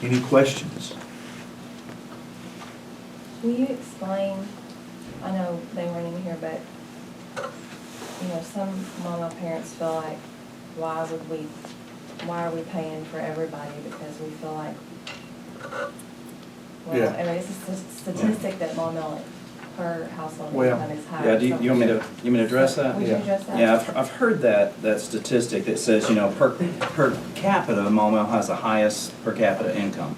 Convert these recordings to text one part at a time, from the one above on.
Any questions? Will you explain, I know they weren't in here, but, some Maumelle parents feel like, why are we paying for everybody? Because we feel like, Yeah. it's a statistic that Maumelle, per household Well, income is higher. Yeah, do you want me to address that? Would you address that? Yeah, I've heard that statistic that says, per capita, Maumelle has the highest per capita income.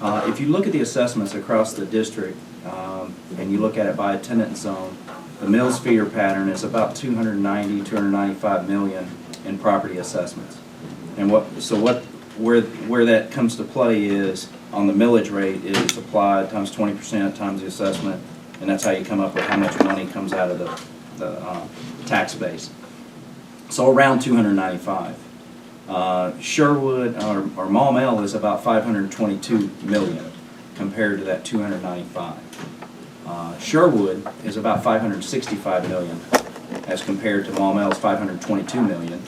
If you look at the assessments across the district, and you look at it by attendance zone, the mills feeder pattern is about 290, 295 million in property assessments. And where that comes to play is on the millage rate is applied times 20% times the assessment, and that's how you come up with how much money comes out of the tax base. So around 295. Sherwood or Maumelle is about 522 million compared to that 295. Sherwood is about 565 million as compared to Maumelle's 522 million.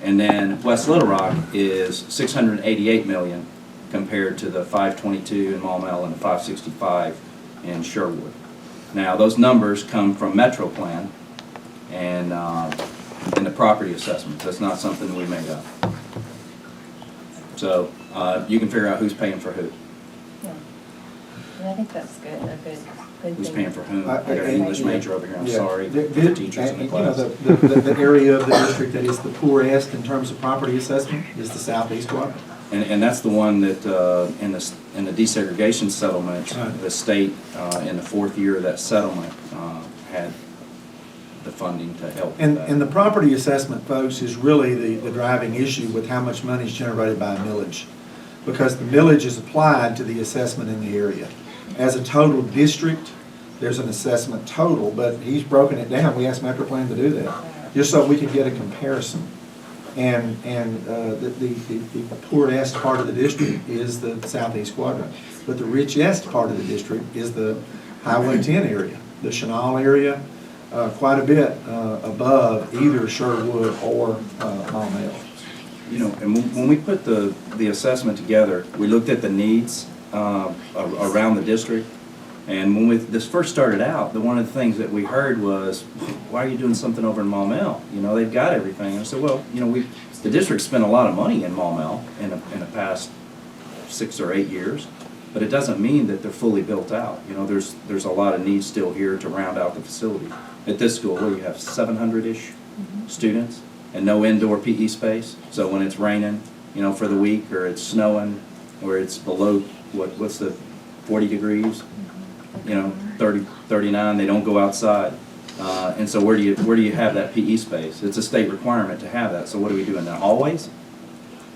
And then West Little Rock is 688 million compared to the 522 in Maumelle and the 565 in Sherwood. Now those numbers come from Metro Plan and in the property assessments. That's not something we made up. So you can figure out who's paying for who. Yeah. And I think that's good, a good Who's thing. paying for whom? I got an English major over here, I'm Yeah. sorry, The the teachers in the class. the area of the district that is the poorest in terms of property assessment is the southeast quadrant. And that's the one that in the desegregation settlement, Right. the state in the fourth year of that settlement had the funding to help with And that. the property assessment, folks, is really the driving issue with how much money is generated by a millage. Because the millage is applied to the assessment in the area. As a total district, there's an assessment total, but he's broken it down. We asked Metro Plan to do that, just so we could get a comparison. And the poorest part of the district is the southeast quadrant. But the richest part of the district is the Highway 10 area, the Chenal area, quite a bit above either Sherwood or Maumelle. And when we put the assessment together, we looked at the needs around the district. And when this first started out, one of the things that we heard was, why are you doing something over in Maumelle? They've got everything. And I said, well, the district spent a lot of money in Maumelle in the past 6 or 8 years, but it doesn't mean that they're fully built out. There's a lot of needs still here to round out the facility. At this school, where you have 700-ish students and no indoor PE space, so when it's raining, for the week, or it's snowing, or it's below, what's the 40 degrees? 30, 39, they don't go outside. And so where do you have that PE space? It's a state requirement to have that. So what do we do in the hallways?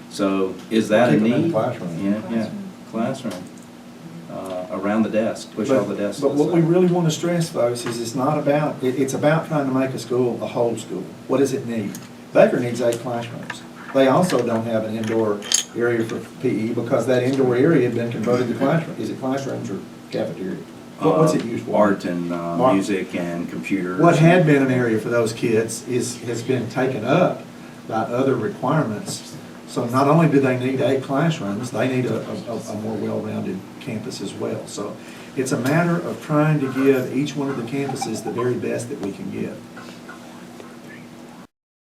So is that a Keep them in the need? classroom. Yeah, classroom. Around the desk, push all the desks. But what we really want to stress, folks, is it's not about, it's about trying to make a school a whole school. What does it need? Baker needs 8 classrooms. They also don't have an indoor area for PE because that indoor area had been converted to classrooms. Is it classrooms or cafeteria? What's it used for? Art and music and computers. What had been an area for those kids has been taken up by other requirements. So not only do they need 8 classrooms, they need a more well-rounded campus as well. So it's a matter of trying to give each one of the campuses the very best that we can give.